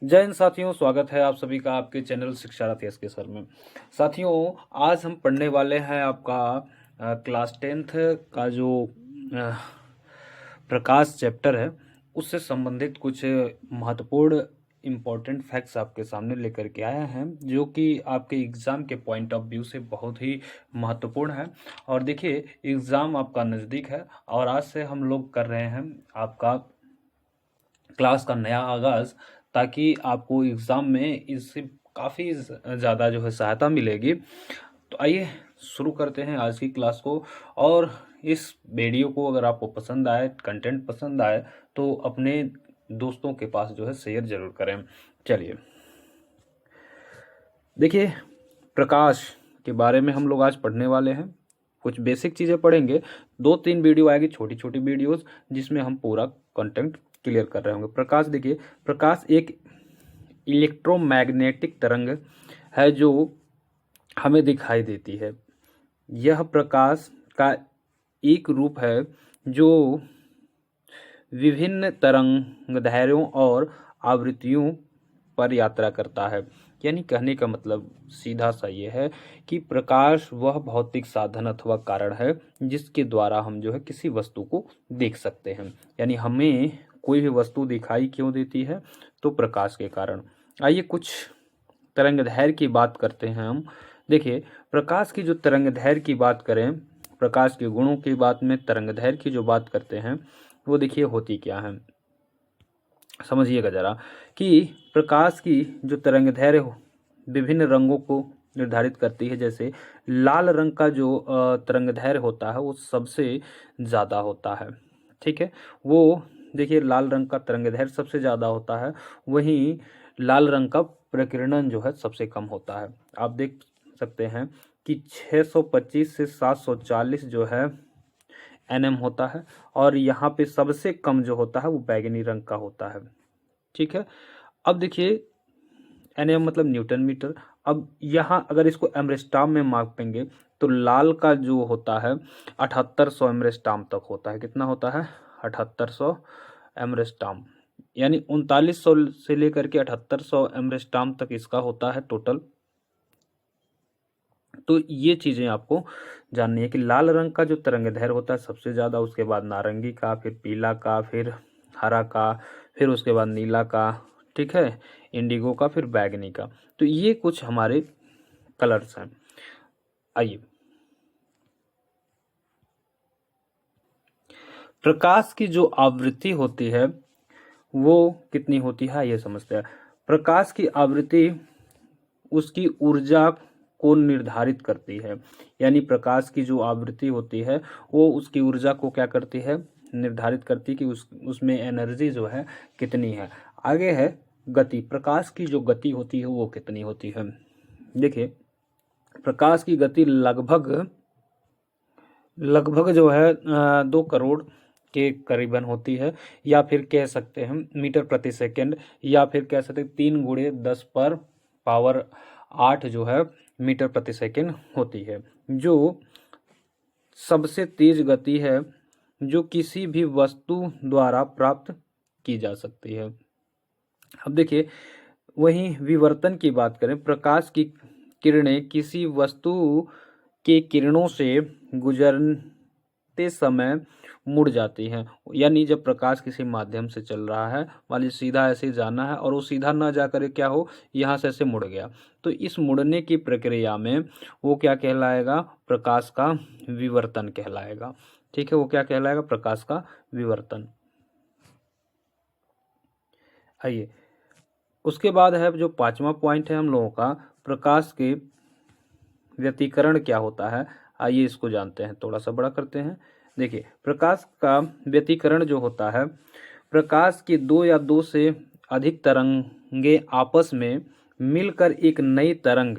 जय हिंद साथियों, स्वागत है आप सभी का आपके चैनल शिक्षारथ एस के सर में। साथियों, आज हम पढ़ने वाले हैं आपका क्लास 10th का जो अ, प्रकाश चैप्टर है उससे संबंधित कुछ महत्वपूर्ण इम्पोर्टेंट फैक्ट्स आपके सामने लेकर के आया हैं, जो कि आपके एग्ज़ाम के पॉइंट ऑफ व्यू से बहुत ही महत्वपूर्ण है। और देखिए, एग्ज़ाम आपका नज़दीक है और आज से हम लोग कर रहे हैं आपका क्लास का नया आगाज़, ताकि आपको एग्ज़ाम में इससे काफ़ी ज़्यादा जो है सहायता मिलेगी। तो आइए शुरू करते हैं आज की क्लास को। और इस वीडियो को अगर आपको पसंद आए, कंटेंट पसंद आए, तो अपने दोस्तों के पास जो है शेयर ज़रूर करें। चलिए देखिए, प्रकाश के बारे में हम लोग आज पढ़ने वाले हैं। कुछ बेसिक चीज़ें पढ़ेंगे, 2-3 वीडियो आएगी, छोटी छोटी वीडियोस, जिसमें हम पूरा कंटेंट क्लियर कर रहे होंगे। प्रकाश देखिए, प्रकाश एक इलेक्ट्रोमैग्नेटिक तरंग है जो हमें दिखाई देती है। यह प्रकाश का एक रूप है जो विभिन्न तरंगदैर्घ्यों और आवृत्तियों पर यात्रा करता है। यानी कहने का मतलब सीधा सा ये है कि प्रकाश वह भौतिक साधन अथवा कारण है जिसके द्वारा हम जो है किसी वस्तु को देख सकते हैं। यानी हमें कोई भी वस्तु दिखाई क्यों देती है? तो प्रकाश के कारण। आइए कुछ तरंगदैर्घ्य की बात करते हैं हम। देखिए, प्रकाश की जो तरंगदैर्घ्य की बात करें, प्रकाश के गुणों की बात में तरंगदैर्घ्य की जो बात करते हैं, वो देखिए होती क्या है, समझिएगा ज़रा। कि प्रकाश की जो तरंगदैर्घ्य विभिन्न रंगों को निर्धारित करती है। जैसे लाल रंग का जो तरंगदैर्घ्य होता है वो सबसे ज़्यादा होता है। ठीक है, वो देखिए लाल रंग का तरंगदैर्घ्य सबसे ज़्यादा होता है, वहीं लाल रंग का प्रकीर्णन जो है सबसे कम होता है। आप देख सकते हैं कि 625 से 740 जो है एनएम होता है, और यहाँ पे सबसे कम जो होता है वो बैगनी रंग का होता है। ठीक है, अब देखिए एनएम मतलब न्यूटन मीटर। अब यहाँ अगर इसको एमरेस्टाम में मापेंगे तो लाल का जो होता है 7800 एमरेस्टाम तक होता है। कितना होता है? 7800 एमरेस्टाम। यानी 3900 से लेकर के 7800 एमरेस्टाम तक इसका होता है टोटल। तो ये चीज़ें आपको जाननी है कि लाल रंग का जो तरंगदैर्घ्य होता है सबसे ज़्यादा, उसके बाद नारंगी का, फिर पीला का, फिर हरा का, फिर उसके बाद नीला का, ठीक है, इंडिगो का, फिर बैगनी का। तो ये कुछ हमारे कलर्स हैं। आइए, प्रकाश की जो आवृत्ति होती है वो कितनी होती है ये समझते हैं। प्रकाश की आवृत्ति उसकी ऊर्जा को निर्धारित करती है। यानी प्रकाश की जो आवृत्ति होती है वो उसकी ऊर्जा को क्या करती है? निर्धारित करती है कि उसमें एनर्जी जो है कितनी है। आगे है गति। प्रकाश की जो गति होती है वो कितनी होती है? देखिए, प्रकाश की गति लगभग लगभग जो है 2 करोड़ के करीबन होती है, या फिर कह सकते हैं मीटर प्रति सेकंड, या फिर कह सकते हैं 3 × 10 पर पावर 8 जो है मीटर प्रति सेकंड होती है, जो सबसे तेज गति है जो किसी भी वस्तु द्वारा प्राप्त की जा सकती है। अब देखिए, वहीं विवर्तन की बात करें, प्रकाश की किरणें किसी वस्तु के किरणों से गुजरते समय मुड़ जाती हैं। यानी जब प्रकाश किसी माध्यम से चल रहा है, मान लीजिए सीधा ऐसे जाना है और वो सीधा ना जाकर क्या हो, यहाँ से ऐसे मुड़ गया, तो इस मुड़ने की प्रक्रिया में वो क्या कहलाएगा? प्रकाश का विवर्तन कहलाएगा। ठीक है, वो क्या कहलाएगा? प्रकाश का विवर्तन। आइए, उसके बाद है जो 5वां पॉइंट है हम लोगों का, प्रकाश के व्यतिकरण क्या होता है। आइए इसको जानते हैं, थोड़ा सा बड़ा करते हैं। देखिए, प्रकाश का व्यतिकरण जो होता है, प्रकाश की 2 या 2 से अधिक तरंगे आपस में मिलकर एक नई तरंग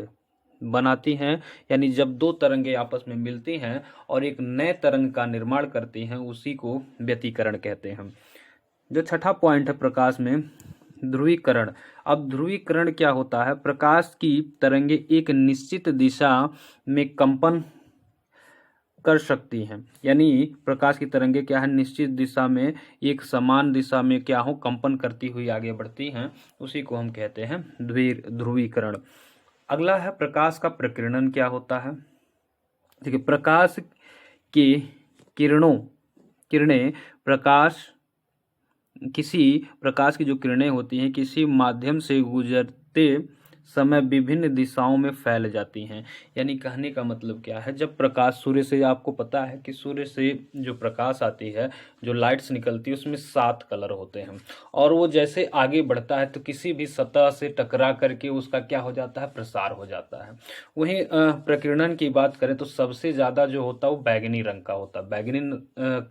बनाती हैं। यानी जब 2 तरंगे आपस में मिलती हैं और एक नए तरंग का निर्माण करती हैं, उसी को व्यतिकरण कहते हैं। जो 6ठा पॉइंट है प्रकाश में, ध्रुवीकरण। अब ध्रुवीकरण क्या होता है? प्रकाश की तरंगे एक निश्चित दिशा में कंपन कर सकती हैं। यानी प्रकाश की तरंगें क्या है, निश्चित दिशा में एक समान दिशा में क्या हो, कंपन करती हुई आगे बढ़ती हैं, उसी को हम कहते हैं ध्रुवीकरण। अगला है प्रकाश का प्रकीर्णन क्या होता है। देखिए, प्रकाश की किरणें प्रकाश की जो किरणें होती हैं किसी माध्यम से गुजरते समय विभिन्न दिशाओं में फैल जाती हैं। यानी कहने का मतलब क्या है, जब प्रकाश सूर्य से, आपको पता है कि सूर्य से जो प्रकाश आती है, जो लाइट्स निकलती है, उसमें 7 कलर होते हैं, और वो जैसे आगे बढ़ता है तो किसी भी सतह से टकरा करके उसका क्या हो जाता है, प्रसार हो जाता है। वहीं प्रकीर्णन की बात करें तो सबसे ज़्यादा जो होता है वो बैगनी रंग का होता है। बैगनी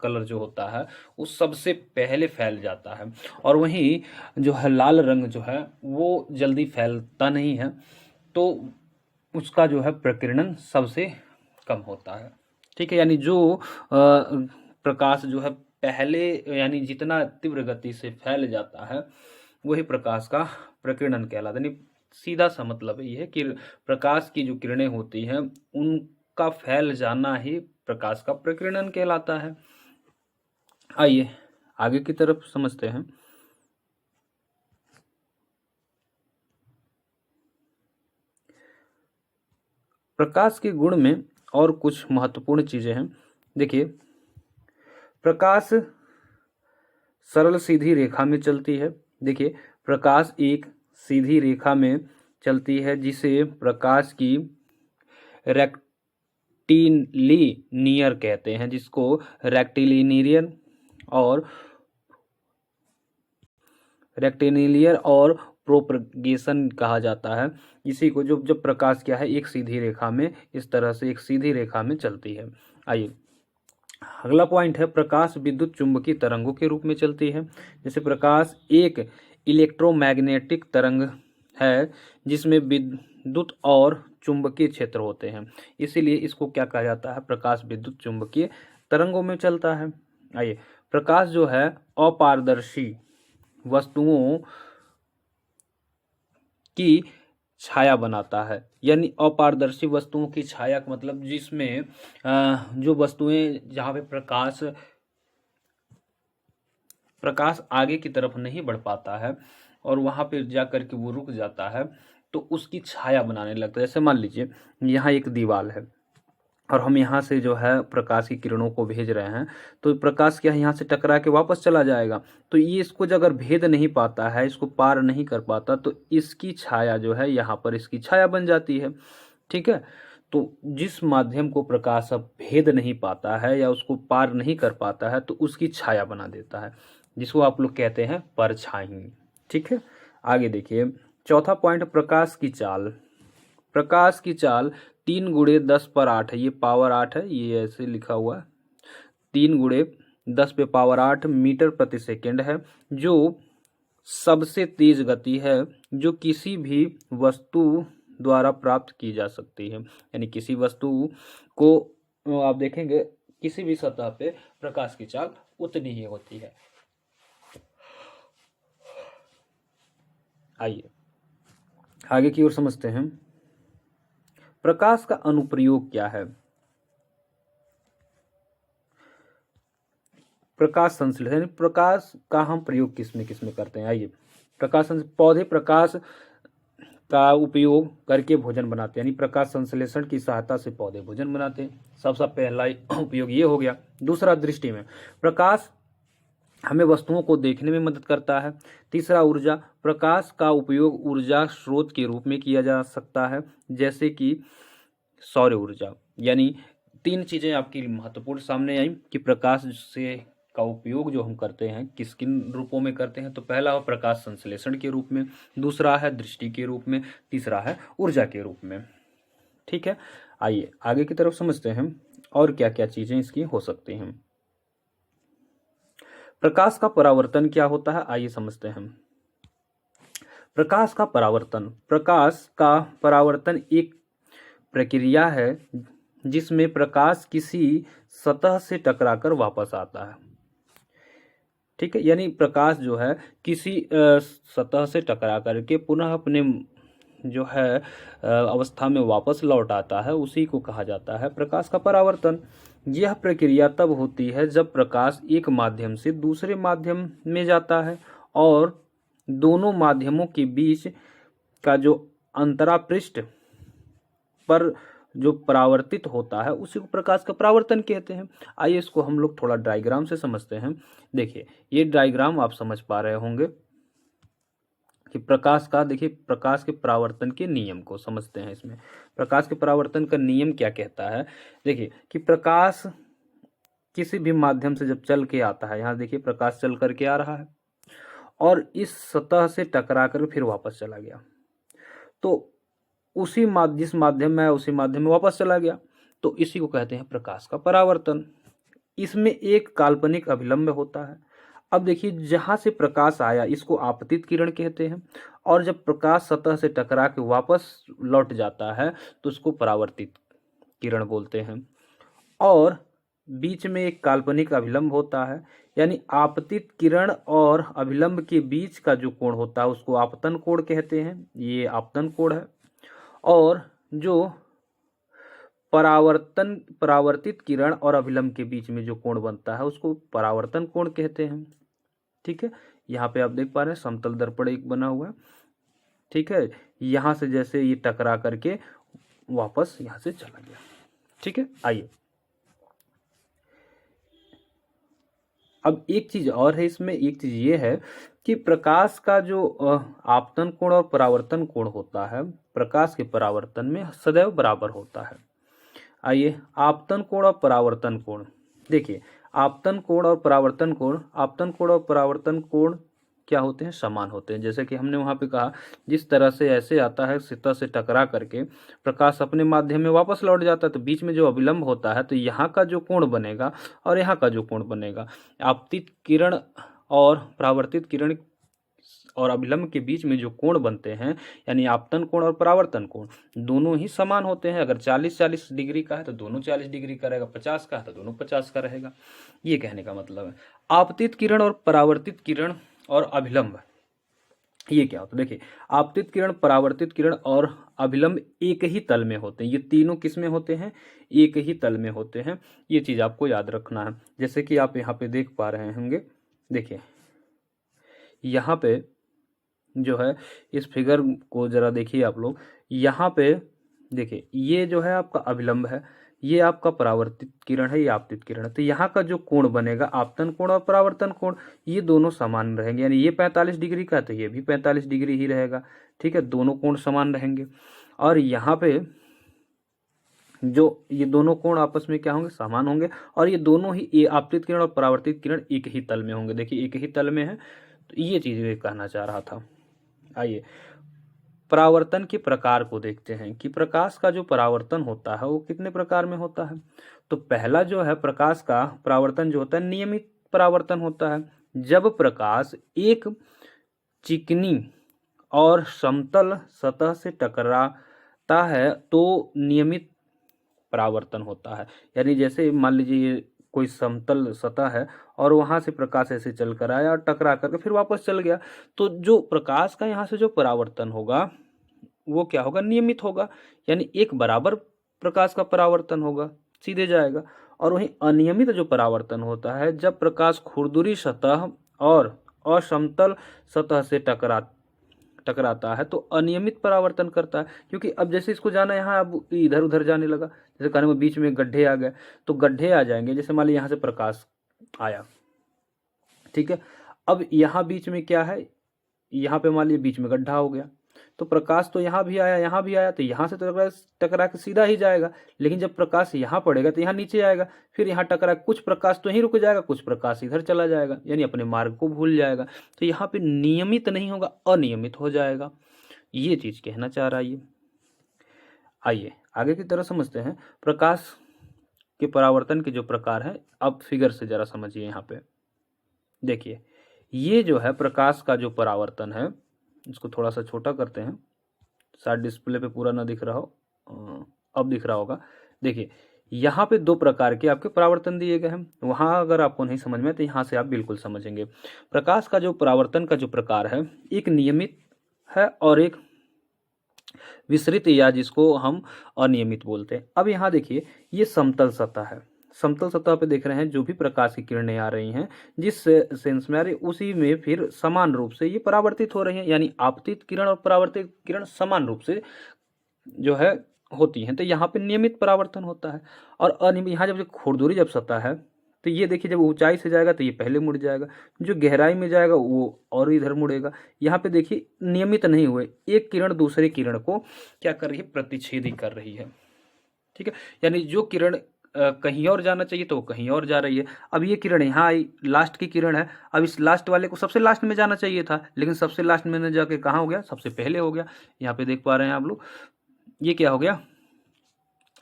कलर जो होता है वो सबसे पहले फैल जाता है, और वहीं जो है लाल रंग जो है वो जल्दी फैलता नहीं है, तो उसका जो है प्रकीर्णन सबसे कम होता है। ठीक है, यानी जो प्रकाश जो है पहले, यानी जितना तीव्र गति से फैल जाता है वही प्रकाश का प्रकीर्णन कहलाता है। यानी सीधा सा मतलब ये है कि प्रकाश की जो किरणें होती हैं उनका फैल जाना ही प्रकाश का प्रकीर्णन कहलाता है। आइए आगे की तरफ समझते हैं। प्रकाश के गुण में और कुछ महत्वपूर्ण चीजें हैं। देखिए, प्रकाश सरल सीधी रेखा में चलती है। देखिए, प्रकाश एक सीधी रेखा में चलती है जिसे प्रकाश की रेक्टिलिनियर कहते हैं, जिसको रेक्टिलिनियर और प्रोपगेशन कहा जाता है। इसी को जब प्रकाश क्या है एक सीधी रेखा में, इस तरह से एक सीधी रेखा में चलती है। आइए अगला पॉइंट है, प्रकाश विद्युत चुंबकीय तरंगों के रूप में चलती है। जैसे प्रकाश एक इलेक्ट्रोमैग्नेटिक तरंग है जिसमें विद्युत और चुंबकीय क्षेत्र होते हैं, इसीलिए इसको क्या कहा जाता है, प्रकाश विद्युत चुंबकीय तरंगों में चलता है। आइए, प्रकाश जो है अपारदर्शी वस्तुओं की छाया बनाता है। यानी अपारदर्शी वस्तुओं की छाया का मतलब जिसमें जो वस्तुएं जहाँ पे प्रकाश आगे की तरफ नहीं बढ़ पाता है और वहाँ पे जा कर के वो रुक जाता है, तो उसकी छाया बनाने लगता है। जैसे मान लीजिए यहाँ एक दीवार है और हम यहाँ से जो है प्रकाश की किरणों को भेज रहे हैं, तो प्रकाश क्या है यहाँ से टकरा के वापस चला जाएगा, तो ये इसको अगर भेद नहीं पाता है, इसको पार नहीं कर पाता, तो इसकी छाया जो है यहाँ पर इसकी छाया बन जाती है। ठीक है, तो जिस माध्यम को प्रकाश अब भेद नहीं पाता है या उसको पार नहीं कर पाता है, तो उसकी छाया बना देता है, जिसको आप लोग कहते हैं परछाई। ठीक है, आगे देखिए चौथा पॉइंट, प्रकाश की चाल। प्रकाश की चाल 3 × 10⁸ है, ये पावर 8 है, ये ऐसे लिखा हुआ है, 3 × 10⁸ मीटर प्रति सेकेंड है, जो सबसे तेज गति है जो किसी भी वस्तु द्वारा प्राप्त की जा सकती है। यानी किसी वस्तु को आप देखेंगे किसी भी सतह पे प्रकाश की चाल उतनी ही होती है। आइए आगे की ओर समझते हैं, प्रकाश का अनुप्रयोग क्या है। प्रकाश संश्लेषण, प्रकाश का हम प्रयोग किस में करते हैं। आइए, पौधे प्रकाश का उपयोग करके भोजन बनाते हैं, यानी प्रकाश संश्लेषण की सहायता से पौधे भोजन बनाते हैं। सबसे पहला उपयोग ये हो गया। दूसरा, दृष्टि में प्रकाश हमें वस्तुओं को देखने में मदद करता है। तीसरा, ऊर्जा, प्रकाश का उपयोग ऊर्जा स्रोत के रूप में किया जा सकता है, जैसे कि सौर ऊर्जा। यानी 3 चीजें आपकी महत्वपूर्ण सामने आई कि प्रकाश से का उपयोग जो हम करते हैं किस किन रूपों में करते हैं। तो पहला है प्रकाश संश्लेषण के रूप में, दूसरा है दृष्टि के रूप में, तीसरा है ऊर्जा के रूप में। ठीक है, आइए आगे की तरफ समझते हैं और क्या क्या चीजें इसकी हो सकती हैं। प्रकाश का परावर्तन क्या होता है, आइए समझते हैं। प्रकाश का परावर्तन एक प्रक्रिया है जिसमें प्रकाश किसी सतह से टकराकर वापस आता है। ठीक है, यानी प्रकाश जो है किसी सतह से टकरा करके पुनः अपने जो है अवस्था में वापस लौट आता है, उसी को कहा जाता है प्रकाश का परावर्तन। यह प्रक्रिया तब होती है जब प्रकाश एक माध्यम से दूसरे माध्यम में जाता है और दोनों माध्यमों के बीच का जो अंतरापृष्ठ पर जो परावर्तित होता है उसी को प्रकाश का परावर्तन कहते हैं। आइए इसको हम लोग थोड़ा डायग्राम से समझते हैं। देखिए ये डायग्राम आप समझ पा रहे होंगे कि प्रकाश का, देखिए प्रकाश के परावर्तन के नियम को समझते हैं। इसमें प्रकाश के परावर्तन का नियम क्या कहता है, देखिए कि प्रकाश किसी भी माध्यम से जब चल के आता है, यहाँ देखिए प्रकाश चल करके आ रहा है और इस सतह से टकरा कर फिर वापस चला गया, तो उसी जिस माध्यम में उसी माध्यम में वापस चला गया, तो इसी को कहते हैं प्रकाश का परावर्तन। इसमें एक काल्पनिक अभिलंब होता है। अब देखिए जहां से प्रकाश आया इसको आपतित किरण कहते हैं और जब प्रकाश सतह से टकरा के वापस लौट जाता है तो उसको परावर्तित किरण बोलते हैं। और बीच में एक काल्पनिक अभिलंब होता है, यानी आपतित किरण और अभिलंब के बीच का जो कोण होता है उसको आपतन कोण कहते हैं। ये आपतन कोण है। और जो परावर्तित किरण और अभिलंब के बीच में जो कोण बनता है उसको परावर्तन कोण कहते हैं। ठीक है, यहाँ पे आप देख पा रहे हैं समतल दर्पण एक बना हुआ है। ठीक है, यहां से जैसे ये टकरा करके वापस यहां से चला गया। ठीक है, आइए अब एक चीज और है इसमें, एक चीज ये है कि प्रकाश का जो आपतन कोण और परावर्तन कोण होता है प्रकाश के परावर्तन में सदैव बराबर होता है। आइए आपतन कोण और परावर्तन कोण देखिए। आपतन कोण और परावर्तन कोण, आपतन कोण और परावर्तन कोण क्या होते हैं, समान होते हैं। जैसे कि हमने वहां पे कहा जिस तरह से ऐसे आता है सतह से टकरा करके प्रकाश अपने माध्यम में वापस लौट जाता है, तो बीच में जो अभिलंब होता है तो यहाँ का जो कोण बनेगा और यहाँ का जो कोण बनेगा, आपतित किरण और परावर्तित किरण और अभिलंब के बीच में जो कोण बनते हैं यानी आपतन कोण और परावर्तन कोण दोनों ही समान होते हैं। अगर 40-40 डिग्री का है तो दोनों 40 डिग्री का रहेगा, 50 का है तो दोनों 50 का रहेगा। ये कहने का मतलब है। आपतित किरण और परावर्तित किरण और अभिलंब ये क्या होता है, देखिए आपतित किरण, परावर्तित किरण और अभिलंब एक ही तल में होते हैं। ये तीनों किस में होते हैं, एक ही तल में होते हैं। ये चीज आपको याद रखना है। जैसे कि आप यहाँ पे देख पा रहे होंगे, देखिए यहाँ पे जो है इस फिगर को जरा देखिए आप लोग, यहाँ पे देखिए ये जो है आपका अभिलंब है, ये आपका परावर्तित किरण है, ये आपतित किरण है। तो यहाँ का जो कोण बनेगा आपतन कोण और परावर्तन कोण ये दोनों समान रहेंगे, यानी ये 45 डिग्री का है तो ये भी 45 डिग्री ही रहेगा। ठीक है, दोनों कोण समान रहेंगे। और यहाँ पे जो ये दोनों कोण आपस में क्या होंगे, समान होंगे। और ये दोनों ही, ये आपतित किरण और परावर्तित किरण एक ही तल में होंगे। देखिए एक ही तल में है, तो ये चीज मैं कहना चाह रहा था। आइए परावर्तन के प्रकार को देखते हैं कि प्रकाश का जो परावर्तन होता है वो कितने प्रकार में होता है। तो पहला जो है प्रकाश का परावर्तन जो होता है नियमित परावर्तन होता है। जब प्रकाश एक चिकनी और समतल सतह से टकराता है तो नियमित परावर्तन होता है। यानी जैसे मान लीजिए कोई समतल सतह है और वहां से प्रकाश ऐसे चल कर आया और टकरा करके फिर वापस चल गया, तो जो प्रकाश का यहाँ से जो परावर्तन होगा वो क्या होगा, नियमित होगा। यानी एक बराबर प्रकाश का परावर्तन होगा, सीधे जाएगा। और वहीं अनियमित जो परावर्तन होता है जब प्रकाश खुरदुरी सतह और असमतल सतह से टकराता है तो अनियमित परावर्तन करता है। क्योंकि अब जैसे इसको जाना यहाँ अब इधर उधर जाने लगा, जैसे कहने में बीच में गड्ढे आ गए तो गड्ढे आ जाएंगे। जैसे मान लीजिए यहाँ से प्रकाश आया, ठीक है, अब यहाँ बीच में क्या है, यहाँ पे मान लीजिए बीच में गड्ढा हो गया, तो प्रकाश तो यहाँ भी आया यहाँ भी आया, तो यहाँ से टकरा के सीधा ही जाएगा। लेकिन जब प्रकाश यहाँ पड़ेगा तो यहाँ नीचे आएगा, फिर यहाँ टकरा, कुछ प्रकाश तो यहीं रुक जाएगा, कुछ प्रकाश इधर चला जाएगा, यानी अपने मार्ग को भूल जाएगा। तो यहाँ पे नियमित नहीं होगा, अनियमित हो जाएगा। ये चीज कहना चाह रहा है ये। आइए आगे की तरह समझते हैं प्रकाश के परावर्तन के जो प्रकार है। अब फिगर से जरा समझिए। यहाँ पे देखिए ये जो है प्रकाश का जो परावर्तन है, इसको थोड़ा सा छोटा करते हैं, शायद डिस्प्ले पे पूरा ना दिख रहा हो, अब दिख रहा होगा। देखिए यहाँ पे दो प्रकार के आपके परावर्तन दिए गए हैं। वहां अगर आपको नहीं समझ में तो यहाँ से आप बिल्कुल समझेंगे। प्रकाश का जो परावर्तन का जो प्रकार है एक नियमित है और एक विसरित या जिसको हम अनियमित बोलते हैं। अब यहाँ देखिए, ये समतल सतह है। समतल सतह पे देख रहे हैं जो भी प्रकाश की किरणें आ रही हैं, जिस सेंस में आ रही उसी में फिर समान रूप से ये परावर्तित हो रही हैं, यानी आपतित किरण और परावर्तित किरण समान रूप से जो है होती हैं। तो यहाँ पे नियमित परावर्तन होता है। और अनियमित, यहाँ जब खुरदुरी जब सतह है तो ये देखिए, जब ऊंचाई से जाएगा तो ये पहले मुड़ जाएगा, जो गहराई में जाएगा वो और इधर मुड़ेगा। यहाँ पे देखिए नियमित नहीं हुए, एक किरण दूसरे किरण को क्या कर रही है, प्रतिच्छेदी कर रही है। ठीक है, यानी जो किरण कहीं और जाना चाहिए तो वो कहीं और जा रही है। अब ये किरण यहाँ आई, लास्ट की किरण है, अब इस लास्ट वाले को सबसे लास्ट में जाना चाहिए था, लेकिन सबसे लास्ट में न जाके कहाँ हो गया, सबसे पहले हो गया। यहाँ पे देख पा रहे हैं आप लोग, ये क्या हो गया,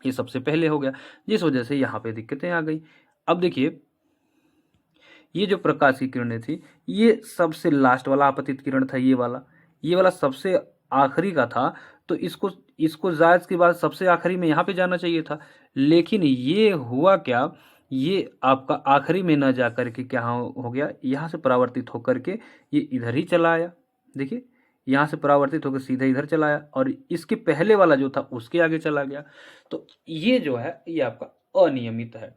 ये सबसे पहले हो गया, जिस वजह से यहाँ पे दिक्कतें आ गई। अब देखिए, ये जो प्रकाश की किरणें थी, ये सबसे लास्ट वाला आपतित किरण था, ये वाला सबसे आखिरी का था। तो इसको इसको जायज की बात सबसे आखिरी में यहाँ पे जाना चाहिए था, लेकिन ये हुआ क्या, ये आपका आखिरी में न जा करके क्या हो गया, यहाँ से परावर्तित होकर के ये इधर ही चला आया। देखिए, यहाँ से परावर्तित होकर सीधे इधर चला आया, और इसके पहले वाला जो था उसके आगे चला गया। तो ये जो है ये आपका अनियमित है।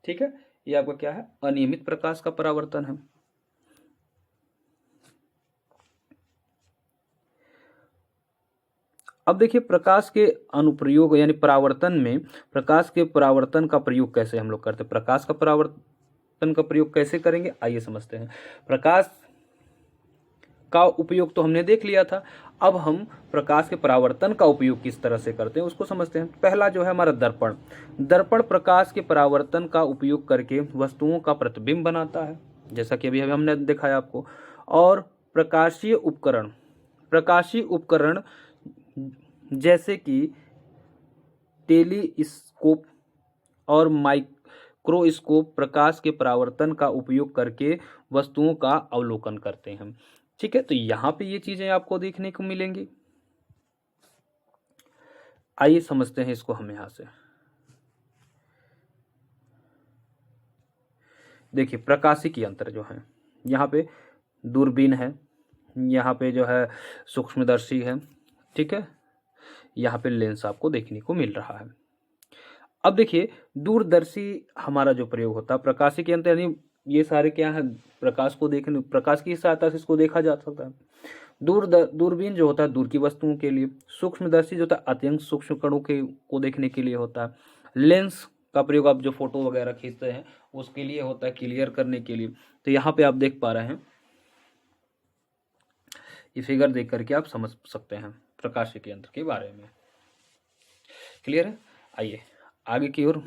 ठीक है, ये आपका क्या है, अनियमित प्रकाश का परावर्तन है। अब देखिए, प्रकाश के अनुप्रयोग यानी परावर्तन में प्रकाश के परावर्तन का प्रयोग कैसे हम लोग करते हैं, प्रकाश का परावर्तन का प्रयोग कैसे करेंगे, आइए समझते हैं। प्रकाश का उपयोग तो हमने देख लिया था, अब हम प्रकाश के परावर्तन का उपयोग किस तरह से करते हैं उसको समझते हैं। पहला जो है हमारा दर्पण। दर्पण प्रकाश के परावर्तन का उपयोग करके वस्तुओं का प्रतिबिंब बनाता है, जैसा कि अभी अभी हमने दिखाया आपको। और प्रकाशीय उपकरण जैसे कि टेलीस्कोप और माइक्रोस्कोप प्रकाश के परावर्तन का उपयोग करके वस्तुओं का अवलोकन करते हैं। ठीक है, तो यहाँ पे ये चीजें आपको देखने को मिलेंगी। आइए समझते हैं इसको हम यहाँ से। देखिए, प्रकाशिकी यंत्र जो है, यहाँ पे दूरबीन है, यहाँ पे जो है सूक्ष्मदर्शी है। ठीक है, यहाँ पे लेंस आपको देखने को मिल रहा है। अब देखिए, दूरदर्शी हमारा जो प्रयोग होता है, प्रकाशिकी यंत्र यानी ये सारे क्या है, प्रकाश को देखने, प्रकाश की सहायता से इसको देखा जा सकता है। दूरबीन जो होता है दूर की वस्तुओं के लिए, सूक्ष्मदर्शी जो होता है अत्यंत सूक्ष्म कणों के को देखने के लिए होता है। लेंस का प्रयोग आप जो फोटो वगैरह खींचते हैं उसके लिए होता है, क्लियर करने के लिए। तो यहाँ पे आप देख पा रहे हैं, ये फिगर देख करके आप समझ सकते हैं प्रकाशिकी यंत्र के बारे में। क्लियर है, आइए आगे की ओर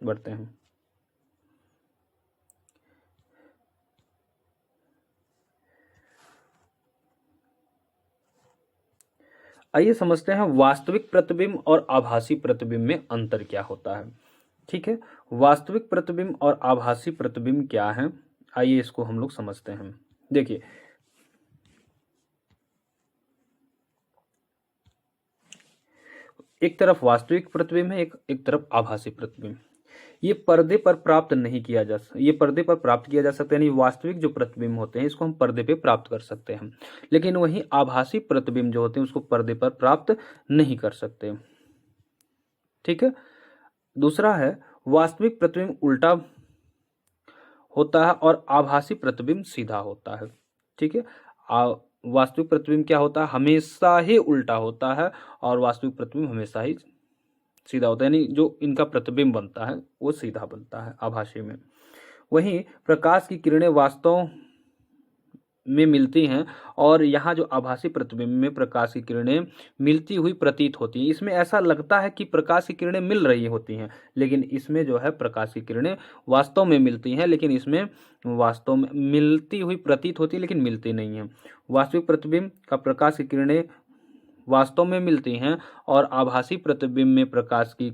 बढ़ते हैं। आइए समझते हैं वास्तविक प्रतिबिंब और आभासी प्रतिबिंब में अंतर क्या होता है। ठीक है, वास्तविक प्रतिबिंब और आभासी प्रतिबिंब क्या है, आइए इसको हम लोग समझते हैं। देखिए, एक तरफ वास्तविक प्रतिबिंब है, एक तरफ आभासी प्रतिबिंब। ये पर्दे पर प्राप्त नहीं किया जा सकता, ये पर्दे पर प्राप्त किया जा सकता है, यानी वास्तविक जो प्रतिबिंब होते हैं इसको हम पर्दे पे प्राप्त कर सकते हैं, लेकिन वहीं आभासी प्रतिबिंब जो होते हैं उसको पर्दे पर प्राप्त नहीं कर सकते। ठीक है, दूसरा है वास्तविक प्रतिबिंब उल्टा होता है और आभासी प्रतिबिंब सीधा होता है। ठीक है, वास्तविक प्रतिबिंब क्या होता है, हमेशा ही उल्टा होता है, और वास्तविक प्रतिबिंब हमेशा ही सीधा होता है, यानी जो इनका प्रतिबिंब बनता है वो सीधा बनता है आभासी में। वहीं प्रकाश की किरणें वास्तव में मिलती हैं, और यहाँ जो आभासी प्रतिबिंब में प्रकाश की किरणें मिलती हुई प्रतीत होती हैं। इसमें ऐसा लगता है कि प्रकाश की किरणें मिल रही होती हैं, लेकिन इसमें जो है प्रकाश की किरणें वास्तव में मिलती हैं, लेकिन इसमें वास्तव में मिलती हुई प्रतीत होती है लेकिन मिलती नहीं है। वास्तविक प्रतिबिंब का प्रकाश की किरणें वास्तव में मिलती हैं, और आभासी प्रतिबिंब में प्रकाश की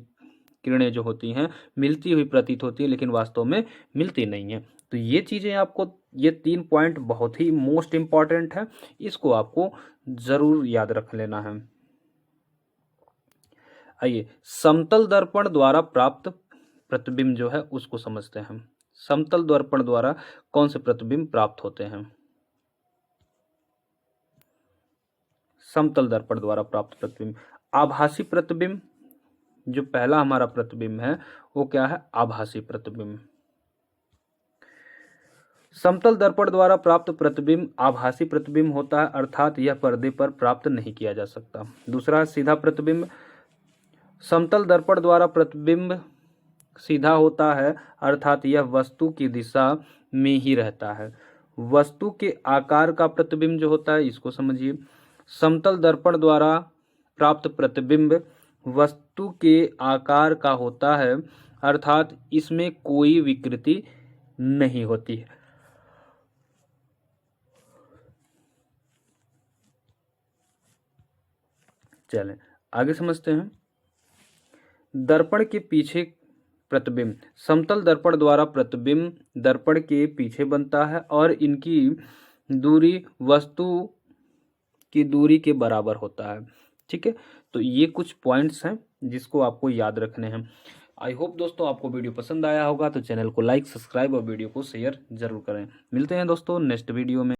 किरणें जो होती हैं मिलती हुई प्रतीत होती है लेकिन वास्तव में मिलती नहीं है। तो ये चीज़ें आपको, ये 3 पॉइंट बहुत ही मोस्ट इंपॉर्टेंट है, इसको आपको जरूर याद रख लेना है। आइए समतल दर्पण द्वारा प्राप्त प्रतिबिंब जो है उसको समझते हैं। समतल दर्पण द्वारा कौन से प्रतिबिंब प्राप्त होते हैं। समतल दर्पण द्वारा प्राप्त प्रतिबिंब। आभासी प्रतिबिंब, जो पहला हमारा प्रतिबिंब है वो क्या है, आभासी प्रतिबिंब। समतल दर्पण द्वारा प्राप्त प्रतिबिंब आभासी प्रतिबिंब होता है, अर्थात यह पर्दे पर प्राप्त नहीं किया जा सकता। दूसरा है सीधा प्रतिबिंब। समतल दर्पण द्वारा प्रतिबिंब सीधा होता है, अर्थात यह वस्तु की दिशा में ही रहता है। वस्तु के आकार का प्रतिबिंब जो होता है, इसको समझिए। समतल दर्पण द्वारा प्राप्त प्रतिबिंब वस्तु के आकार का होता है, अर्थात इसमें कोई विकृति नहीं होती है। चलें आगे समझते हैं। दर्पण के पीछे प्रतिबिंब। समतल दर्पण द्वारा प्रतिबिंब दर्पण के पीछे बनता है और इनकी दूरी वस्तु की दूरी के बराबर होता है। ठीक है, तो ये कुछ पॉइंट्स हैं जिसको आपको याद रखने हैं। आई होप दोस्तों आपको वीडियो पसंद आया होगा, तो चैनल को लाइक, सब्सक्राइब और वीडियो को शेयर जरूर करें। मिलते हैं दोस्तों नेक्स्ट वीडियो में।